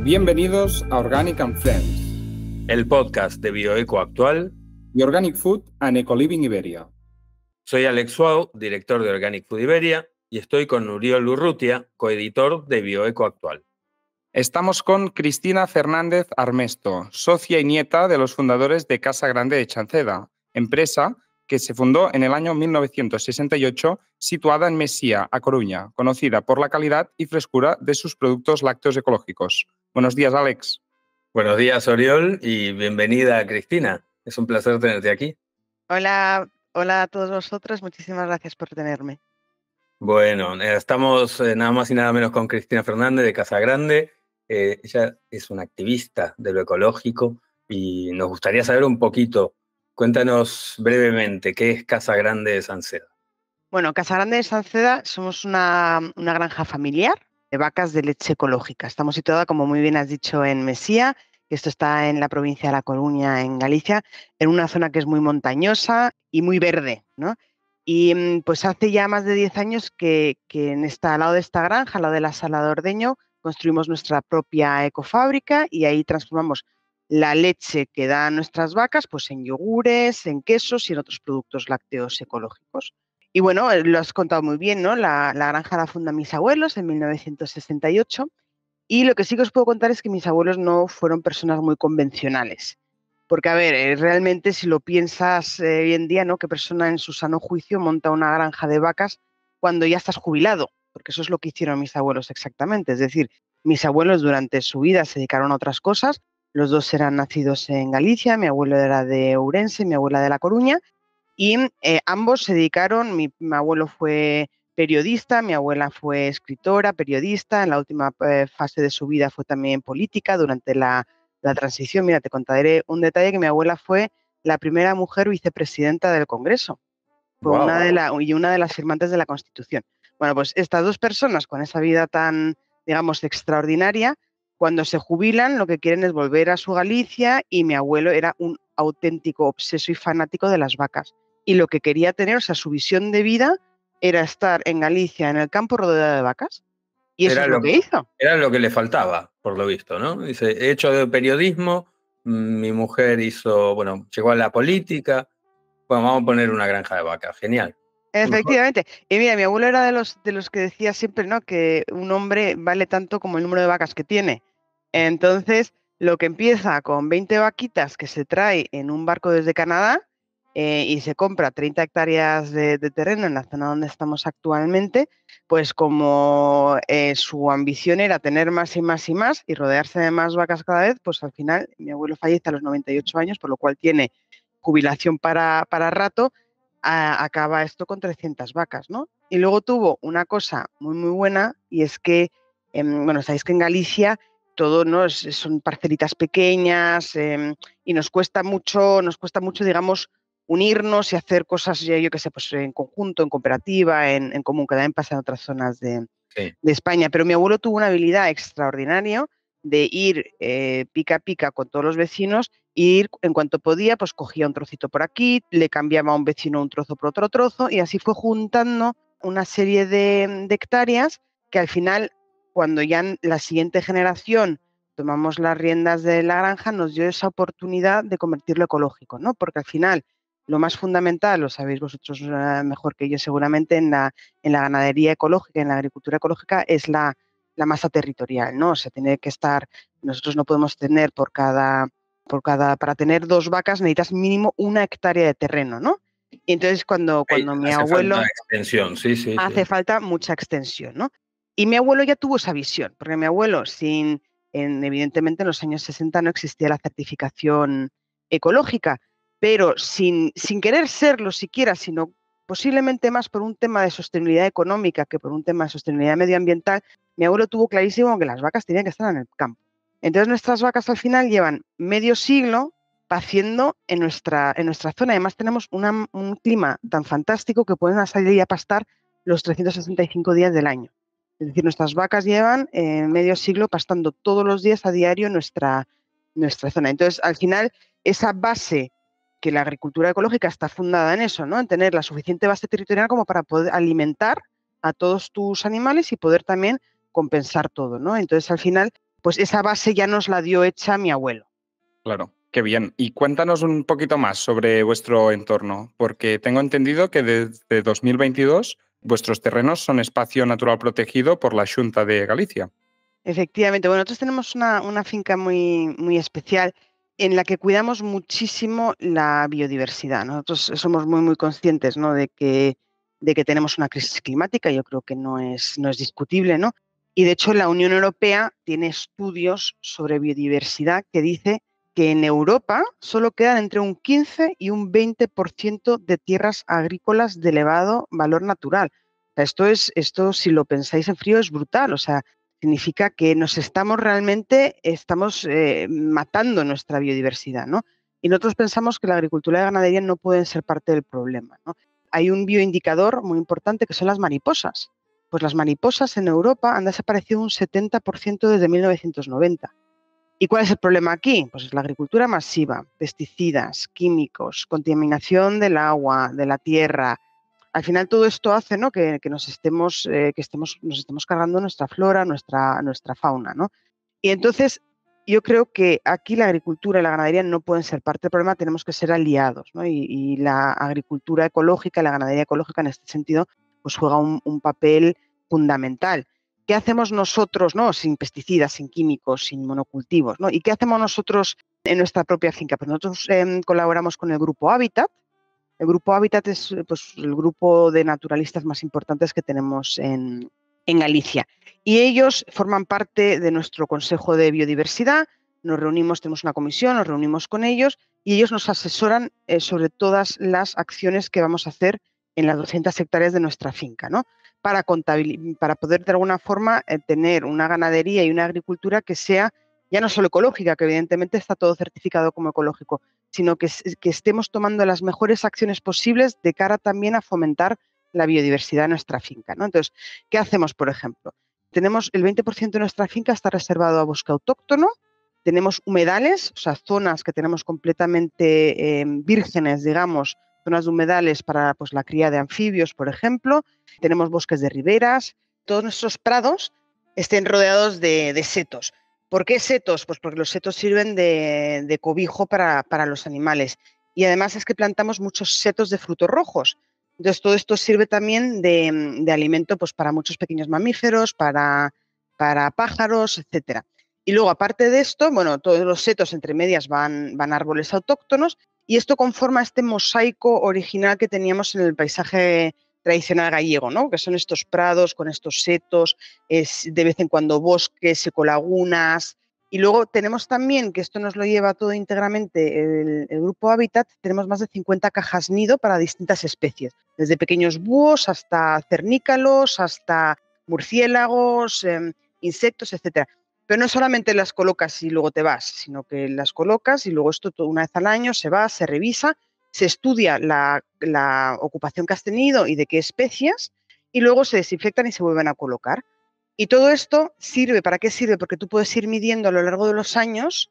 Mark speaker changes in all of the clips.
Speaker 1: Bienvenidos a Organic and Friends,
Speaker 2: el podcast de Bioeco Actual
Speaker 1: y Organic Food and Ecoliving Iberia.
Speaker 2: Soy Alex Suau, director de Organic Food Iberia, y estoy con Uriol Urrutia, coeditor de Bioeco Actual.
Speaker 1: Estamos con Cristina Fernández Armesto, socia y nieta de los fundadores de Casa Grande de Chanceda, empresa que se fundó en el año 1968, situada en Mesía, A Coruña, conocida por la calidad y frescura de sus productos lácteos ecológicos. Buenos días, Alex.
Speaker 2: Buenos días, Oriol, y bienvenida, Cristina. Es un placer tenerte aquí.
Speaker 3: Hola a todos vosotros. Muchísimas gracias por tenerme.
Speaker 2: Bueno, estamos nada más y nada menos con Cristina Fernández de Casa Grande. Ella es una activista de lo ecológico y nos gustaría saber un poquito. Cuéntanos brevemente, ¿qué es Casa Grande de Sanceda?
Speaker 3: Bueno, Casa Grande de Sanceda somos una granja familiar de vacas de leche ecológica. Estamos situados, como muy bien has dicho, en Mesía, que esto está en la provincia de La Coruña, en Galicia, en una zona que es muy montañosa y muy verde, ¿no? Y pues hace ya más de 10 años que al lado de esta granja, al lado de la Sala de Ordeño, construimos nuestra propia ecofábrica y ahí transformamos la leche que dan nuestras vacas pues en yogures, en quesos y en otros productos lácteos ecológicos. Y bueno, lo has contado muy bien, ¿no? La granja la fundan mis abuelos en 1968 y lo que sí que os puedo contar es que mis abuelos no fueron personas muy convencionales. Porque, a ver, realmente si lo piensas hoy en día, ¿no? ¿Qué persona en su sano juicio monta una granja de vacas cuando ya estás jubilado? Porque eso es lo que hicieron mis abuelos exactamente. Es decir, mis abuelos durante su vida se dedicaron a otras cosas. Los dos eran nacidos en Galicia, mi abuelo era de Ourense, mi abuela de La Coruña, y ambos se dedicaron, mi abuelo fue periodista, mi abuela fue escritora, periodista, en la última fase de su vida fue también política durante la transición. Mira, te contaré un detalle, que mi abuela fue la primera mujer vicepresidenta del Congreso, fue
Speaker 2: Wow.
Speaker 3: una de las firmantes de la Constitución. Bueno, pues estas dos personas con esa vida tan, digamos, extraordinaria, cuando se jubilan lo que quieren es volver a su Galicia, y mi abuelo era un auténtico obseso y fanático de las vacas. Y lo que quería tener, o sea, su visión de vida era estar en Galicia, en el campo, rodeado de vacas. Y eso es lo que hizo.
Speaker 2: Era lo que le faltaba, por lo visto, ¿no? Dice, he hecho de periodismo, mi mujer llegó a la política, bueno, vamos a poner una granja de vacas, genial.
Speaker 3: Efectivamente. Y mira, mi abuelo era de los que decía siempre, ¿no?, que un hombre vale tanto como el número de vacas que tiene. Entonces, lo que empieza con 20 vaquitas que se trae en un barco desde Canadá y se compra 30 hectáreas de terreno en la zona donde estamos actualmente, pues como su ambición era tener más y más y más y rodearse de más vacas cada vez, pues al final mi abuelo fallece a los 98 años, por lo cual tiene jubilación para rato. Acaba esto con 300 vacas, ¿no? Y luego tuvo una cosa muy, muy buena, y es que, bueno, sabéis que en Galicia todo, ¿no?, son parcelitas pequeñas y nos cuesta mucho, digamos, unirnos y hacer cosas, yo qué sé, pues en conjunto, en cooperativa, en común, que también pasa en otras zonas de España. Pero mi abuelo tuvo una habilidad extraordinaria de ir pica a pica con todos los vecinos, ir en cuanto podía, pues cogía un trocito por aquí, le cambiaba a un vecino un trozo por otro trozo, y así fue juntando una serie de hectáreas que al final, cuando ya la siguiente generación tomamos las riendas de la granja, nos dio esa oportunidad de convertirlo ecológico, ¿no? Porque al final lo más fundamental, lo sabéis vosotros mejor que yo seguramente, en la ganadería ecológica, en la agricultura ecológica, es la masa territorial, ¿no? O sea, tiene que estar, nosotros no podemos tener para tener 2 vacas necesitas mínimo 1 hectárea de terreno, ¿no? Y entonces cuando mi abuelo...
Speaker 2: Hace falta extensión, sí.
Speaker 3: Hace falta mucha extensión, ¿no? Y mi abuelo ya tuvo esa visión, porque mi abuelo, evidentemente en los años 60 no existía la certificación ecológica, pero sin querer serlo siquiera, sino posiblemente más por un tema de sostenibilidad económica que por un tema de sostenibilidad medioambiental, mi abuelo tuvo clarísimo que las vacas tenían que estar en el campo. Entonces nuestras vacas al final llevan medio siglo paciendo en nuestra zona. Además tenemos un clima tan fantástico que pueden salir a pastar los 365 días del año. Es decir, nuestras vacas llevan medio siglo pastando todos los días a diario nuestra zona. Entonces, al final, esa base, que la agricultura ecológica está fundada en eso, ¿no?, en tener la suficiente base territorial como para poder alimentar a todos tus animales y poder también compensar todo, ¿no? Entonces, al final, pues esa base ya nos la dio hecha mi abuelo.
Speaker 1: Claro, qué bien. Y cuéntanos un poquito más sobre vuestro entorno, porque tengo entendido que desde 2022 vuestros terrenos son espacio natural protegido por la Xunta de Galicia.
Speaker 3: Efectivamente, bueno, nosotros tenemos una finca muy especial en la que cuidamos muchísimo la biodiversidad. Nosotros somos muy conscientes, ¿no?, de que tenemos una crisis climática, yo creo que no es discutible, ¿no? Y de hecho la Unión Europea tiene estudios sobre biodiversidad que dice que en Europa solo quedan entre un 15 y un 20% de tierras agrícolas de elevado valor natural. O sea, esto, si lo pensáis en frío, es brutal. O sea, significa que estamos matando nuestra biodiversidad, ¿no? Y nosotros pensamos que la agricultura y la ganadería no pueden ser parte del problema, ¿no? Hay un bioindicador muy importante que son las mariposas. Pues las mariposas en Europa han desaparecido un 70% desde 1990. ¿Y cuál es el problema aquí? Pues es la agricultura masiva, pesticidas, químicos, contaminación del agua, de la tierra. Al final todo esto hace, ¿no?, que nos estemos cargando nuestra flora, nuestra fauna, ¿no? Y entonces yo creo que aquí la agricultura y la ganadería no pueden ser parte del problema, tenemos que ser aliados, ¿no? Y la agricultura ecológica y la ganadería ecológica en este sentido pues juega un papel fundamental. ¿Qué hacemos nosotros, ¿no?, sin pesticidas, sin químicos, sin monocultivos, ¿no? ¿Y qué hacemos nosotros en nuestra propia finca? Pues nosotros colaboramos con el Grupo Hábitat. El Grupo Hábitat es pues, el grupo de naturalistas más importantes que tenemos en Galicia. Y ellos forman parte de nuestro Consejo de Biodiversidad. Nos reunimos, tenemos una comisión, nos reunimos con ellos y ellos nos asesoran sobre todas las acciones que vamos a hacer en las 200 hectáreas de nuestra finca, ¿no? Para poder de alguna forma tener una ganadería y una agricultura que sea ya no solo ecológica, que evidentemente está todo certificado como ecológico, sino que estemos tomando las mejores acciones posibles de cara también a fomentar la biodiversidad en nuestra finca, ¿no? Entonces, ¿qué hacemos, por ejemplo? Tenemos el 20% de nuestra finca está reservado a bosque autóctono, tenemos humedales, o sea, zonas que tenemos completamente vírgenes, digamos, zonas de humedales para pues, la cría de anfibios, por ejemplo, tenemos bosques de riberas, todos nuestros prados estén rodeados de setos. ¿Por qué setos? Pues porque los setos sirven de cobijo para los animales. Y además es que plantamos muchos setos de frutos rojos. Entonces, todo esto sirve también de alimento pues, para muchos pequeños mamíferos, para pájaros, etcétera. Y luego, aparte de esto, bueno, todos los setos entre medias van árboles autóctonos y esto conforma este mosaico original que teníamos en el paisaje tradicional gallego, ¿no? Que son estos prados con estos setos, de vez en cuando bosques, ecolagunas. Y luego tenemos también, que esto nos lo lleva todo íntegramente el Grupo Hábitat, tenemos más de 50 cajas nido para distintas especies, desde pequeños búhos hasta cernícalos, hasta murciélagos, insectos, etcétera. Pero no solamente las colocas y luego te vas, sino que las colocas y luego esto una vez al año se va, se revisa, se estudia la ocupación que has tenido y de qué especies y luego se desinfectan y se vuelven a colocar. Y todo esto sirve, ¿para qué sirve? Porque tú puedes ir midiendo a lo largo de los años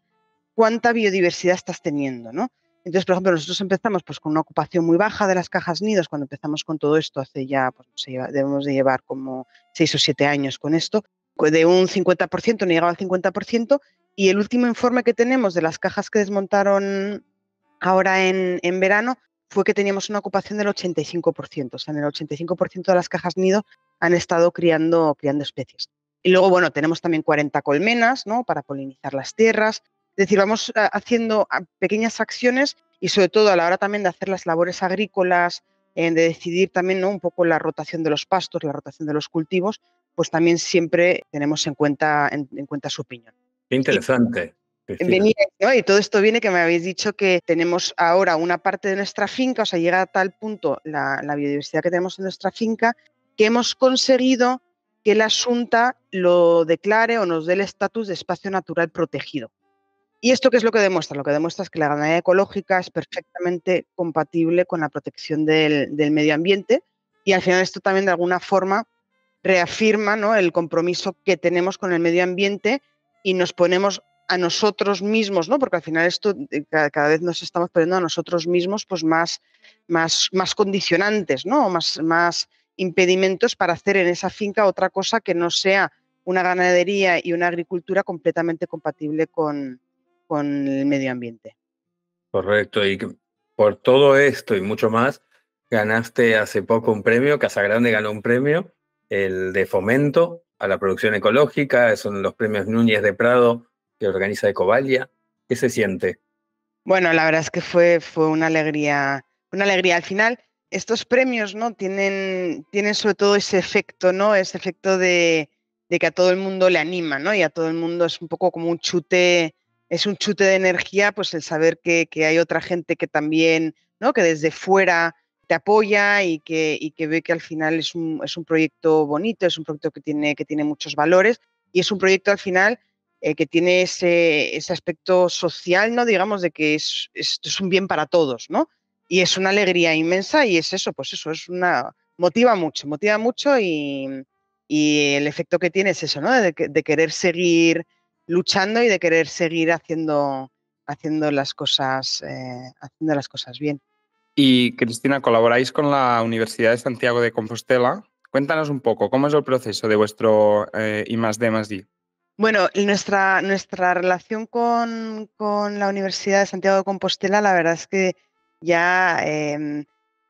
Speaker 3: cuánta biodiversidad estás teniendo, ¿no? Entonces, por ejemplo, nosotros empezamos pues, con una ocupación muy baja de las cajas nidos cuando empezamos con todo esto hace ya, pues, debemos de llevar como 6 o 7 años con esto, de un 50%, no llegaba al 50%, y el último informe que tenemos de las cajas que desmontaron ahora en verano fue que teníamos una ocupación del 85%, o sea, en el 85% de las cajas nido han estado criando especies. Y luego, bueno, tenemos también 40 colmenas, ¿no?, para polinizar las tierras. Es decir, vamos haciendo pequeñas acciones y sobre todo a la hora también de hacer las labores agrícolas, de decidir también, ¿no?, un poco la rotación de los pastos, la rotación de los cultivos, pues también siempre tenemos en cuenta su opinión.
Speaker 2: Qué interesante.
Speaker 3: Venía, ¿no? Y todo esto viene que me habéis dicho que tenemos ahora una parte de nuestra finca, o sea, llega a tal punto la biodiversidad que tenemos en nuestra finca que hemos conseguido que la Xunta lo declare o nos dé el estatus de espacio natural protegido. ¿Y esto qué es lo que demuestra? Lo que demuestra es que la ganadería ecológica es perfectamente compatible con la protección del medio ambiente y al final esto también de alguna forma reafirma, ¿no?, el compromiso que tenemos con el medio ambiente y nos ponemos a nosotros mismos, ¿no?, porque al final esto cada vez nos estamos poniendo a nosotros mismos pues más condicionantes, ¿no?, más impedimentos para hacer en esa finca otra cosa que no sea una ganadería y una agricultura completamente compatible con el medio ambiente.
Speaker 2: Correcto, y por todo esto y mucho más, ganaste hace poco un premio, Casagrande ganó un premio, el de fomento a la producción ecológica, son los premios Núñez de Prado que organiza Ecovalia. ¿Qué se siente?
Speaker 3: Bueno, la verdad es que fue una alegría, una alegría. Al final, estos premios, ¿no? Tienen sobre todo ese efecto, ¿no? Ese efecto de que a todo el mundo le anima, ¿no? Y a todo el mundo es un poco como un chute, es un chute de energía, pues el saber que hay otra gente que también, ¿no? Que desde fuera te apoya y que ve que al final es un proyecto bonito, es un proyecto que tiene muchos valores y es un proyecto al final que tiene ese aspecto social, ¿no? Digamos, de que es un bien para todos, ¿no? Y es una alegría inmensa y es eso, pues eso, motiva mucho y el efecto que tiene es eso, ¿no? De querer seguir luchando y de querer seguir haciendo las cosas bien.
Speaker 1: Y Cristina, colaboráis con la Universidad de Santiago de Compostela. Cuéntanos un poco, ¿cómo es el proceso de vuestro I+D+I?
Speaker 3: Bueno, nuestra relación con la Universidad de Santiago de Compostela, la verdad es que ya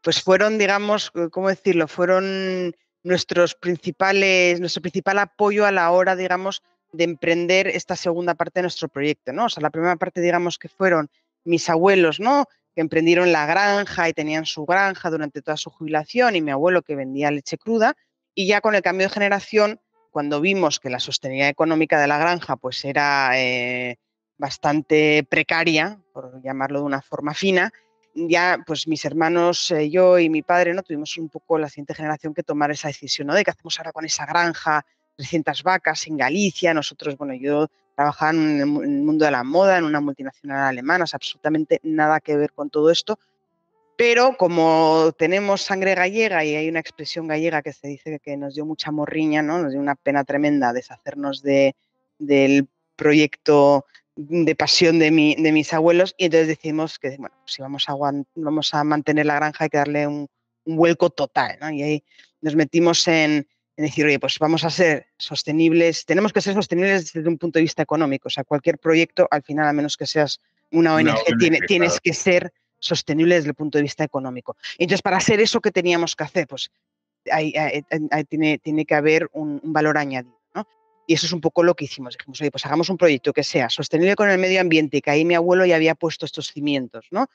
Speaker 3: pues fueron, digamos, ¿cómo decirlo? Fueron nuestro principal apoyo a la hora, digamos, de emprender esta segunda parte de nuestro proyecto, ¿no? O sea, la primera parte, digamos, que fueron mis abuelos, ¿no? Que emprendieron la granja y tenían su granja durante toda su jubilación y mi abuelo que vendía leche cruda. Y ya con el cambio de generación, cuando vimos que la sostenibilidad económica de la granja pues era bastante precaria, por llamarlo de una forma fina, ya pues mis hermanos, yo y mi padre, ¿no? Tuvimos un poco la siguiente generación que tomar esa decisión, ¿no? De qué hacemos ahora con esa granja, 300 vacas en Galicia. Nosotros, bueno, yo trabajaba en el mundo de la moda, en una multinacional alemana, o sea, absolutamente nada que ver con todo esto. Pero como tenemos sangre gallega y hay una expresión gallega que se dice que nos dio mucha morriña, ¿no? Nos dio una pena tremenda deshacernos del proyecto de pasión de mis abuelos y entonces decimos que bueno, si vamos a mantener la granja hay que darle un vuelco total, ¿no? Y ahí nos metimos en decir, oye, pues vamos a ser sostenibles, tenemos que ser sostenibles desde un punto de vista económico, o sea, cualquier proyecto al final, a menos que seas una
Speaker 2: Una
Speaker 3: ONG,
Speaker 2: ONG, claro.
Speaker 3: tienes que ser sostenible desde el punto de vista económico. Entonces, para hacer eso, ¿qué teníamos que hacer? Pues tiene que haber un valor añadido, ¿no? Y eso es un poco lo que hicimos. Dijimos, oye, pues hagamos un proyecto que sea sostenible con el medio ambiente, y que ahí mi abuelo ya había puesto estos cimientos, ¿no?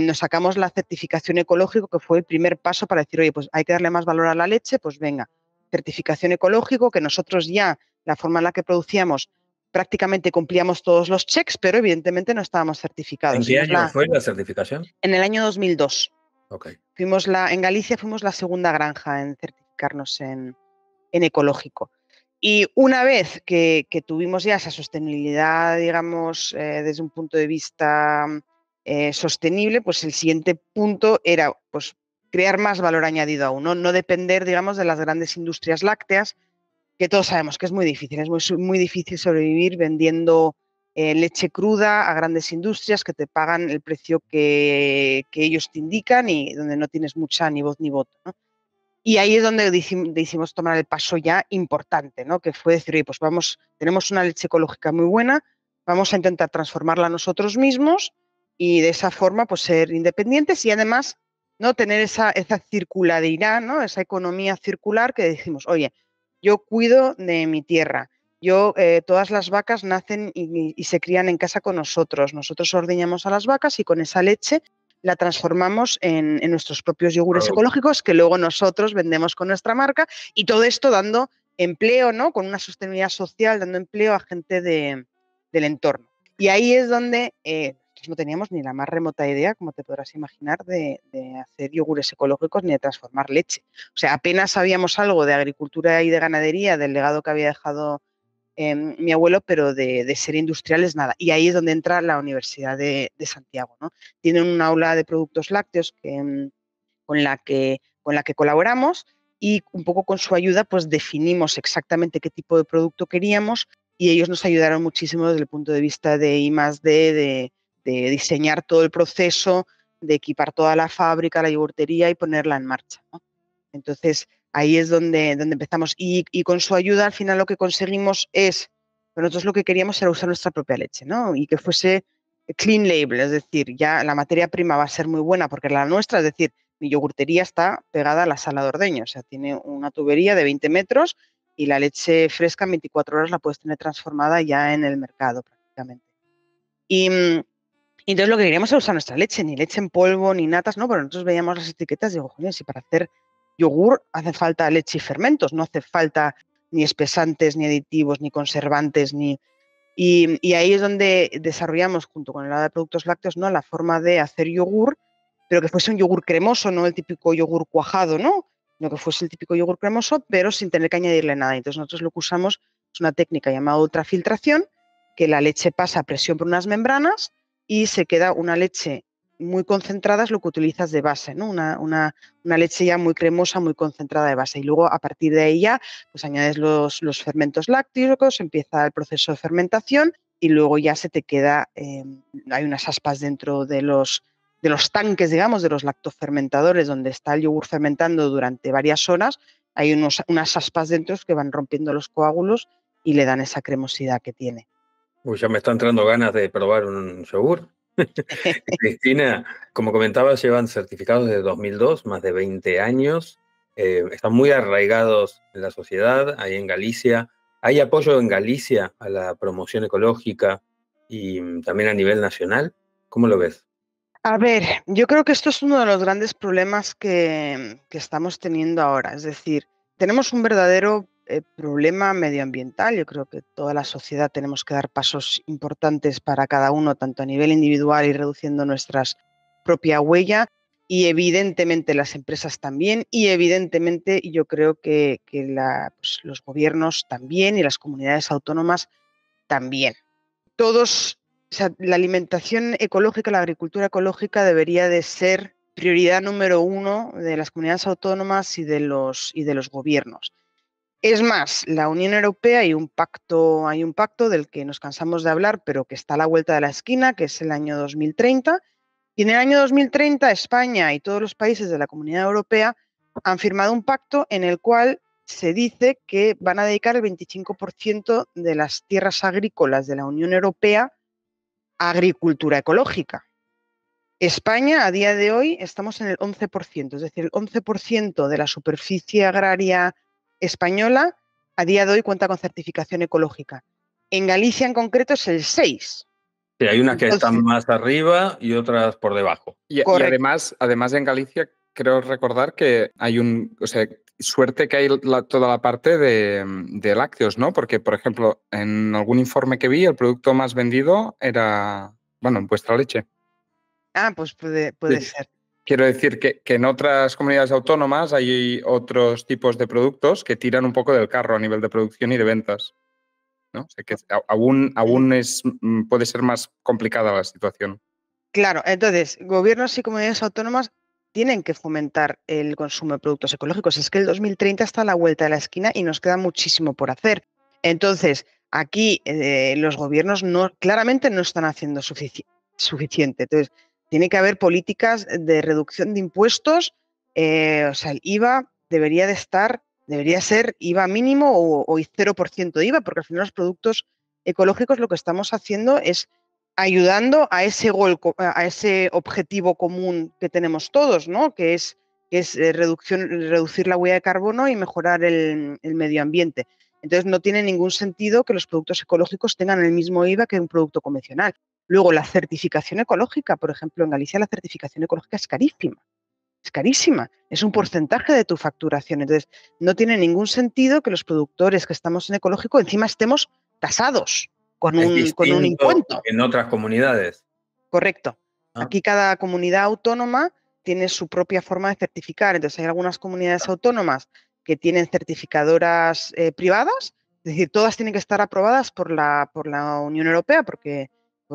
Speaker 3: Nos sacamos la certificación ecológica, que fue el primer paso para decir, oye, pues hay que darle más valor a la leche, pues venga, certificación ecológico, que nosotros ya, la forma en la que producíamos, prácticamente cumplíamos todos los checks, pero evidentemente no estábamos
Speaker 2: ¿En
Speaker 3: certificados.
Speaker 2: qué año fue la certificación?
Speaker 3: En el año 2002.
Speaker 2: Ok.
Speaker 3: En Galicia fuimos la segunda granja en certificarnos en ecológico. Y una vez que tuvimos ya esa sostenibilidad, digamos, desde un punto de vista sostenible, pues el siguiente punto era pues, crear más valor añadido aún, no depender, digamos, de las grandes industrias lácteas, que todos sabemos que es muy difícil, muy difícil sobrevivir vendiendo leche cruda a grandes industrias que te pagan el precio que ellos te indican y donde no tienes mucha ni voz ni voto, ¿no? Y ahí es donde decidimos tomar el paso ya importante, ¿no? Que fue decir, oye, pues tenemos una leche ecológica muy buena, vamos a intentar transformarla nosotros mismos y de esa forma pues ser independientes y además no tener esa circularidad, ¿no? Esa economía circular que decimos, oye, yo cuido de mi tierra, todas las vacas nacen y se crían en casa con nosotros ordeñamos a las vacas y con esa leche la transformamos en nuestros propios yogures ecológicos que luego nosotros vendemos con nuestra marca y todo esto dando empleo, ¿no? Con una sostenibilidad social, dando empleo a gente del entorno. Y ahí es donde nosotros no teníamos ni la más remota idea, como te podrás imaginar, de hacer yogures ecológicos ni de transformar leche. O sea, apenas sabíamos algo de agricultura y de ganadería, del legado que había dejado mi abuelo, pero de ser industriales nada. Y ahí es donde entra la Universidad de Santiago, ¿no? Tienen un aula de productos lácteos con la que colaboramos y un poco con su ayuda pues definimos exactamente qué tipo de producto queríamos y ellos nos ayudaron muchísimo desde el punto de vista de I+D, de diseñar todo el proceso, de equipar toda la fábrica, la yogurtería y ponerla en marcha, ¿no? Entonces, ahí es donde empezamos. Y con su ayuda, al final, lo que conseguimos es, nosotros lo que queríamos era usar nuestra propia leche, ¿no? Y que fuese clean label, es decir, ya la materia prima va a ser muy buena porque la nuestra, es decir, mi yogurtería está pegada a la sala de ordeño, o sea, tiene una tubería de 20 metros y la leche fresca en 24 horas la puedes tener transformada ya en el mercado prácticamente. Y entonces lo que queríamos era usar nuestra leche, ni leche en polvo, ni natas, no, pero nosotros veíamos las etiquetas y digo, joder, si para hacer yogur hace falta leche y fermentos, no hace falta ni espesantes, ni aditivos, ni conservantes, ni... Y ahí es donde desarrollamos, junto con el área de productos lácteos, ¿no?, la forma de hacer yogur, pero que fuese un yogur cremoso, no el típico yogur cuajado, ¿no? Sino que fuese el típico yogur cremoso, pero sin tener que añadirle nada. Entonces nosotros lo que usamos es una técnica llamada ultrafiltración, que la leche pasa a presión por unas membranas y se queda una leche muy concentrada, es lo que utilizas de base, ¿no? Una leche ya muy cremosa, muy concentrada de base. Y luego, a partir de ahí ya, pues añades los fermentos lácticos, empieza el proceso de fermentación y luego ya se te queda, hay unas aspas dentro de los tanques, digamos, de los lactofermentadores, donde está el yogur fermentando durante varias horas, hay unas aspas dentro que van rompiendo los coágulos y le dan esa cremosidad que tiene.
Speaker 2: Uy, ya me está entrando ganas de probar un yogur. Cristina, como comentabas, llevan certificados desde 2002, más de 20 años. Están muy arraigados en la sociedad, ahí en Galicia. ¿Hay apoyo en Galicia a la promoción ecológica y también a nivel nacional? ¿Cómo lo ves?
Speaker 3: A ver, yo creo que esto es uno de los grandes problemas que estamos teniendo ahora. Es decir, tenemos un verdadero problema medioambiental. Yo creo que toda la sociedad tenemos que dar pasos importantes para cada uno, tanto a nivel individual y reduciendo nuestra propia huella. Y evidentemente las empresas también. Y evidentemente yo creo que pues, los gobiernos también y las comunidades autónomas también. Todos, o sea, la alimentación ecológica, la agricultura ecológica debería de ser prioridad número uno de las comunidades autónomas y de los gobiernos. Es más, la Unión Europea hay un pacto del que nos cansamos de hablar, pero que está a la vuelta de la esquina, que es el año 2030. Y en el año 2030 España y todos los países de la Comunidad Europea han firmado un pacto en el cual se dice que van a dedicar el 25% de las tierras agrícolas de la Unión Europea a agricultura ecológica. España, a día de hoy, estamos en el 11%, es decir, el 11% de la superficie agraria española a día de hoy cuenta con certificación ecológica. En Galicia, en concreto, es el 6%.
Speaker 2: Sí, hay unas que están más arriba y otras por debajo.
Speaker 1: Y además en Galicia, creo recordar que hay suerte que hay toda la parte de lácteos, ¿no? Porque, por ejemplo, en algún informe que vi, el producto más vendido era, vuestra leche.
Speaker 3: Ah, pues puede ser.
Speaker 1: Quiero decir que en otras comunidades autónomas hay otros tipos de productos que tiran un poco del carro a nivel de producción y de ventas, ¿no? O sea, que aún puede ser más complicada la situación.
Speaker 3: Claro, entonces, gobiernos y comunidades autónomas tienen que fomentar el consumo de productos ecológicos. Es que el 2030 está a la vuelta de la esquina y nos queda muchísimo por hacer. Entonces, aquí los gobiernos claramente no están haciendo suficiente. Entonces, tiene que haber políticas de reducción de impuestos. O sea, el IVA debería ser IVA mínimo o 0% de IVA, porque al final los productos ecológicos lo que estamos haciendo es ayudando a ese objetivo común que tenemos todos, ¿no? Que es reducir la huella de carbono y mejorar el medio ambiente. Entonces, no tiene ningún sentido que los productos ecológicos tengan el mismo IVA que un producto convencional. Luego, la certificación ecológica, por ejemplo, en Galicia la certificación ecológica es carísima. Es carísima, es un porcentaje de tu facturación. Entonces, no tiene ningún sentido que los productores que estamos en ecológico encima estemos tasados con un impuesto.
Speaker 2: En otras comunidades.
Speaker 3: Correcto. Aquí cada comunidad autónoma tiene su propia forma de certificar. Entonces, hay algunas comunidades autónomas que tienen certificadoras privadas, es decir, todas tienen que estar aprobadas por la Unión Europea porque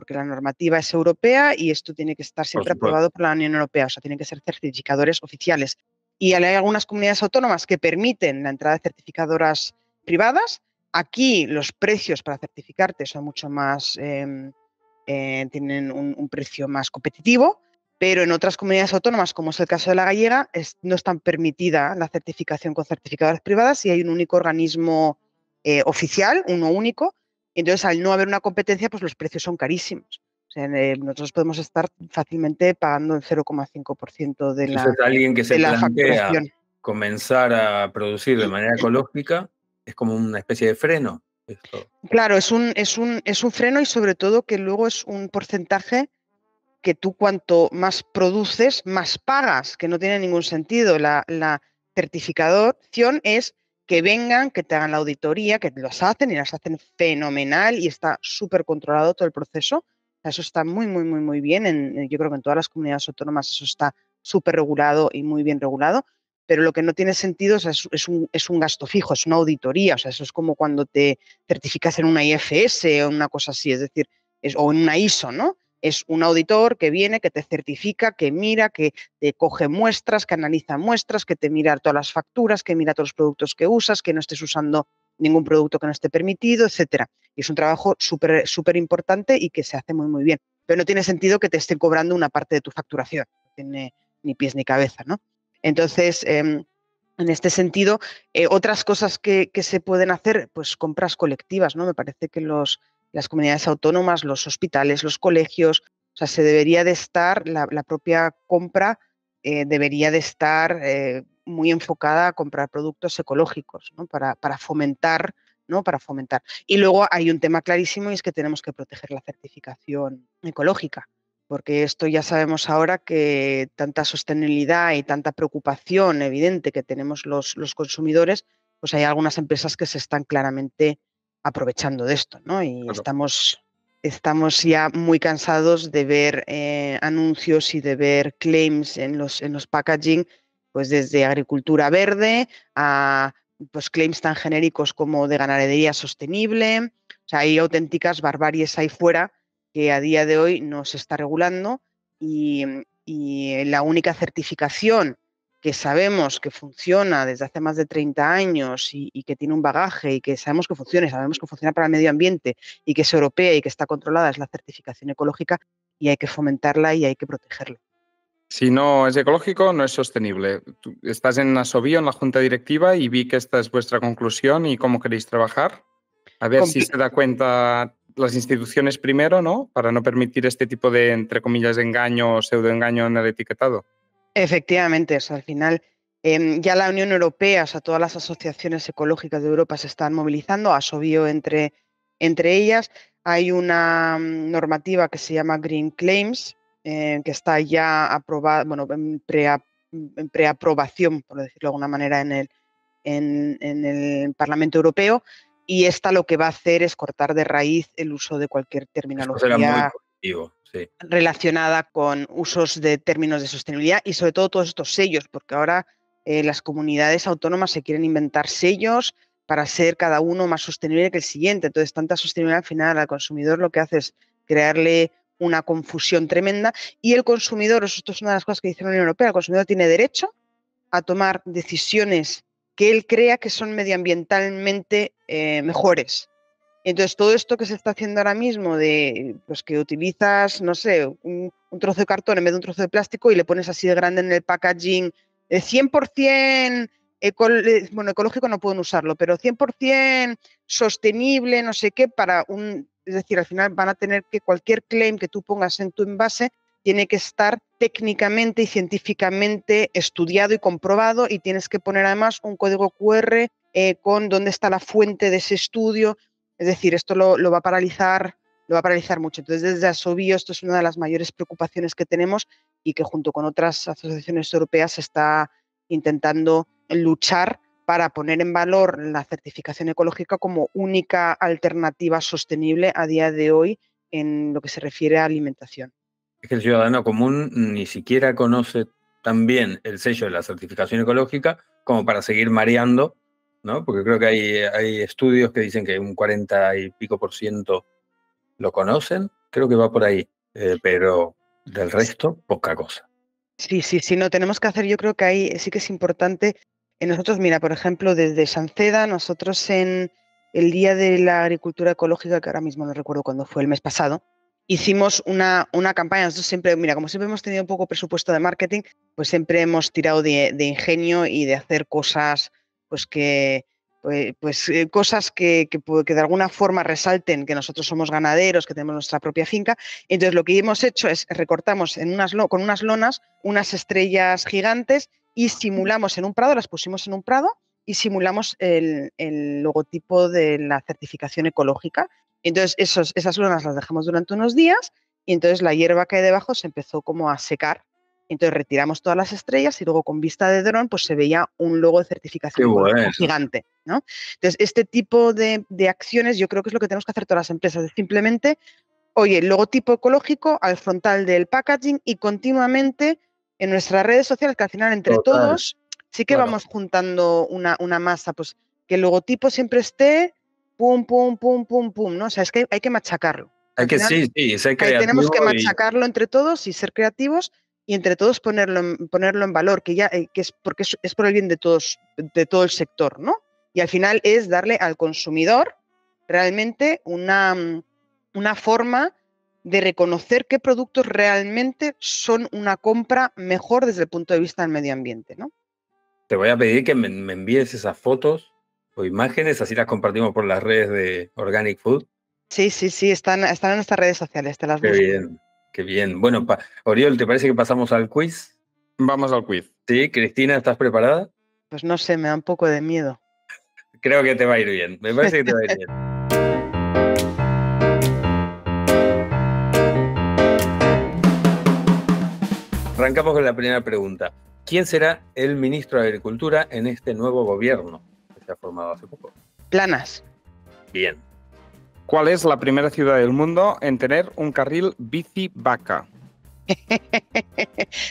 Speaker 3: la normativa es europea y esto tiene que estar siempre aprobado por la Unión Europea, o sea, tienen que ser certificadores oficiales. Y hay algunas comunidades autónomas que permiten la entrada de certificadoras privadas. Aquí los precios para certificarte son mucho más, tienen un precio más competitivo, pero en otras comunidades autónomas, como es el caso de la gallega, no está permitida la certificación con certificadoras privadas y hay un único organismo oficial, uno único. Entonces, al no haber una competencia, pues los precios son carísimos. O sea, nosotros podemos estar fácilmente pagando el 0,5% de
Speaker 2: Entonces, alguien que se
Speaker 3: la
Speaker 2: plantea
Speaker 3: facturación.
Speaker 2: comenzar a producir de manera ecológica es como una especie de freno. Esto.
Speaker 3: Claro, es un freno y sobre todo que luego es un porcentaje que tú cuanto más produces, más pagas, que no tiene ningún sentido. La certificación es que vengan, que te hagan la auditoría, que los hacen y las hacen fenomenal y está súper controlado todo el proceso. Eso está muy, muy, muy, muy bien. Yo creo que en todas las comunidades autónomas eso está súper regulado y muy bien regulado. Pero lo que no tiene sentido es un gasto fijo, es una auditoría. O sea, eso es como cuando te certificas en una IFS o una cosa así, es decir, o en una ISO, ¿no? Es un auditor que viene, que te certifica, que mira, que te coge muestras, que analiza muestras, que te mira todas las facturas, que mira todos los productos que usas, que no estés usando ningún producto que no esté permitido, etcétera. Y es un trabajo súper, súper importante y que se hace muy, muy bien. Pero no tiene sentido que te estén cobrando una parte de tu facturación. No tiene ni pies ni cabeza, ¿no? Entonces, en este sentido, otras cosas que se pueden hacer, pues compras colectivas, ¿no? Me parece que las comunidades autónomas, los hospitales, los colegios, o sea, se debería de estar, la propia compra debería de estar muy enfocada a comprar productos ecológicos, ¿no? Para fomentar, ¿no? Para fomentar. Y luego hay un tema clarísimo y es que tenemos que proteger la certificación ecológica, porque esto ya sabemos ahora que tanta sostenibilidad y tanta preocupación evidente que tenemos los consumidores, pues hay algunas empresas que se están claramente aprovechando de esto, ¿no? Y
Speaker 2: Claro.
Speaker 3: estamos ya muy cansados de ver anuncios y de ver claims en los packaging, pues desde agricultura verde a pues claims tan genéricos como de ganadería sostenible. O sea, hay auténticas barbaries ahí fuera que a día de hoy no se está regulando y la única certificación que sabemos que funciona desde hace más de 30 años y que tiene un bagaje y que sabemos que funciona, sabemos que funciona para el medio ambiente y que es europea y que está controlada es la certificación ecológica y hay que fomentarla y hay que protegerla.
Speaker 1: Si no es ecológico, no es sostenible. Tú estás en Asobio, en la junta directiva, y vi que esta es vuestra conclusión y cómo queréis trabajar. A ver si se da cuenta las instituciones primero, ¿no? Para no permitir este tipo de, entre comillas, engaño o pseudoengaño en el etiquetado.
Speaker 3: Efectivamente, o sea, al final ya la Unión Europea, o sea, todas las asociaciones ecológicas de Europa se están movilizando, Asobio entre ellas. Hay una normativa que se llama Green Claims, que está ya aprobada, bueno, en preaprobación, por decirlo de alguna manera, en el Parlamento Europeo. Y esta lo que va a hacer es cortar de raíz el uso de cualquier
Speaker 2: Eso será muy
Speaker 3: terminología
Speaker 2: positivo, sí.
Speaker 3: relacionada con usos de términos de sostenibilidad y sobre todo todos estos sellos, porque ahora las comunidades autónomas se quieren inventar sellos para ser cada uno más sostenible que el siguiente. Entonces, tanta sostenibilidad al final al consumidor lo que hace es crearle una confusión tremenda y el consumidor, esto es una de las cosas que dice la Unión Europea, el consumidor tiene derecho a tomar decisiones que él crea que son medioambientalmente mejores. Entonces, todo esto que se está haciendo ahora mismo de pues que utilizas, no sé, un trozo de cartón en vez de un trozo de plástico y le pones así de grande en el packaging 100% bueno, ecológico no pueden usarlo, pero 100% sostenible, no sé qué, es decir, al final van a tener que cualquier claim que tú pongas en tu envase tiene que estar técnicamente y científicamente estudiado y comprobado y tienes que poner además un código QR con dónde está la fuente de ese estudio. Es decir, esto lo va a paralizar mucho. Entonces, desde Asobio, esto es una de las mayores preocupaciones que tenemos y que junto con otras asociaciones europeas se está intentando luchar para poner en valor la certificación ecológica como única alternativa sostenible a día de hoy en lo que se refiere a alimentación.
Speaker 2: Es que el ciudadano común ni siquiera conoce tan bien el sello de la certificación ecológica como para seguir mareando, ¿no? Porque creo que hay estudios que dicen que un 40 y pico por ciento lo conocen, creo que va por ahí, pero del resto, poca cosa.
Speaker 3: Sí, no tenemos que hacer, yo creo que ahí sí que es importante. Nosotros, mira, por ejemplo, desde Sanceda, nosotros en el Día de la Agricultura Ecológica, que ahora mismo no recuerdo cuándo fue, el mes pasado, hicimos una campaña. Nosotros siempre, mira, como siempre hemos tenido poco presupuesto de marketing, pues siempre hemos tirado de ingenio y de hacer cosas pues cosas que de alguna forma resalten que nosotros somos ganaderos, que tenemos nuestra propia finca. Entonces lo que hemos hecho es recortamos con unas lonas unas estrellas gigantes y simulamos en un prado, las pusimos en un prado y simulamos el logotipo de la certificación ecológica. Entonces esas lonas las dejamos durante unos días y entonces la hierba que hay debajo se empezó como a secar. Entonces retiramos todas las estrellas y luego con vista de dron pues se veía un logo de certificación gigante, ¿no? Entonces este tipo de acciones yo creo que es lo que tenemos que hacer todas las empresas, es simplemente, oye, el logotipo ecológico al frontal del packaging y continuamente en nuestras redes sociales, que al final entre todos sí que vamos juntando una masa, pues que el logotipo siempre esté pum, pum, pum, pum, pum, ¿no? O sea, es que hay que machacarlo.
Speaker 2: Hay que, sí, ser creativo.
Speaker 3: Tenemos que machacarlo entre todos y ser creativos y entre todos ponerlo en valor, que es porque es por el bien de todos, de todo el sector, ¿no? Y al final es darle al consumidor realmente una forma de reconocer qué productos realmente son una compra mejor desde el punto de vista del medio ambiente, ¿no?
Speaker 2: Te voy a pedir que me envíes esas fotos o imágenes, así las compartimos por las redes de Organic Food.
Speaker 3: Sí, están en nuestras redes sociales, te las busco.
Speaker 2: Qué bien, qué bien. Bueno, Oriol, ¿te parece que pasamos al quiz?
Speaker 1: Vamos al quiz.
Speaker 2: Sí, Cristina, ¿estás preparada?
Speaker 3: Pues no sé, me da un poco de miedo.
Speaker 2: Creo que te va a ir bien, me parece que te va a ir bien. Arrancamos con la primera pregunta. ¿Quién será el ministro de Agricultura en este nuevo gobierno que se ha formado hace poco?
Speaker 3: Planas.
Speaker 2: Bien.
Speaker 1: ¿Cuál es la primera ciudad del mundo en tener un carril bici-vaca?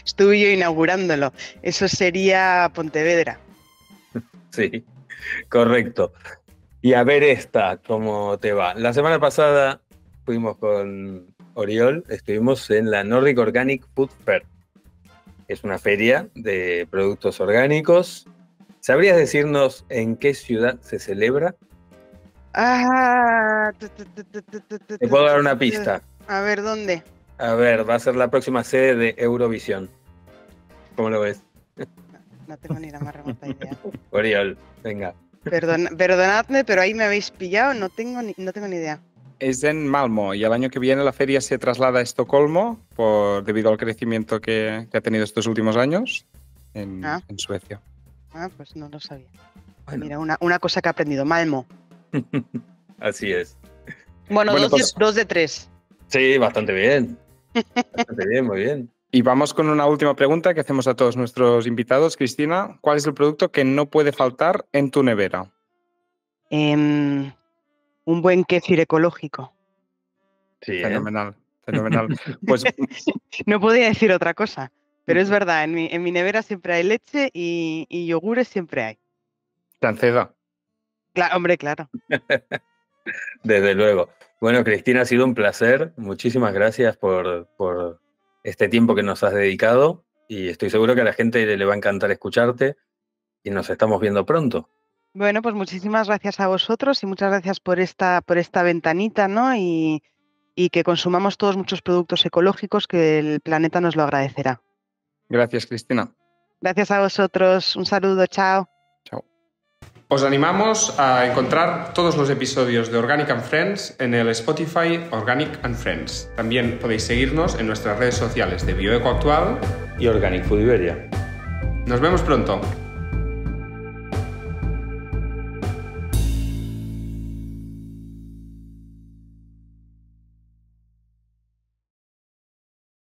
Speaker 3: Estuve yo inaugurándolo. Eso sería Pontevedra.
Speaker 2: Sí, correcto. Y a ver esta, ¿cómo te va? La semana pasada fuimos con Oriol, estuvimos en la Nordic Organic Food Fair. Es una feria de productos orgánicos. ¿Sabrías decirnos en qué ciudad se celebra? Te puedo dar una pista.
Speaker 3: A ver, ¿dónde?
Speaker 2: A ver, va a ser la próxima sede de Eurovisión. ¿Cómo lo ves?
Speaker 3: No tengo ni la más remota idea.
Speaker 2: Oriol, venga.
Speaker 3: Perdonadme, pero ahí me habéis pillado, no tengo ni idea.
Speaker 1: Es en Malmö y el año que viene la feria se traslada a Estocolmo debido al crecimiento que ha tenido estos últimos años en Suecia.
Speaker 3: Pues no lo sabía.
Speaker 2: Bueno.
Speaker 3: Mira, una cosa que he aprendido, Malmö.
Speaker 2: Así es.
Speaker 3: Bueno,
Speaker 1: pues,
Speaker 3: 2 de 3.
Speaker 2: Sí, bastante bien. Bastante bien, muy bien.
Speaker 1: Y vamos con una última pregunta que hacemos a todos nuestros invitados. Cristina, ¿cuál es el producto que no puede faltar en tu nevera?
Speaker 3: Un buen kéfir ecológico.
Speaker 2: Sí,
Speaker 1: fenomenal. Pues
Speaker 3: no podía decir otra cosa, pero es verdad, en mi nevera siempre hay leche y yogures siempre hay.
Speaker 1: Chanceda.
Speaker 3: Hombre, claro.
Speaker 2: Desde luego. Bueno, Cristina, ha sido un placer. Muchísimas gracias por este tiempo que nos has dedicado y estoy seguro que a la gente le va a encantar escucharte y nos estamos viendo pronto.
Speaker 3: Bueno, pues muchísimas gracias a vosotros y muchas gracias por esta ventanita, ¿no? Y que consumamos todos muchos productos ecológicos, que el planeta nos lo agradecerá.
Speaker 1: Gracias, Cristina.
Speaker 3: Gracias a vosotros. Un saludo. Chao.
Speaker 1: Chao. Os animamos a encontrar todos los episodios de Organic and Friends en el Spotify Organic and Friends. También podéis seguirnos en nuestras redes sociales de Bioeco Actual
Speaker 2: y Organic Food Iberia.
Speaker 1: Nos vemos pronto.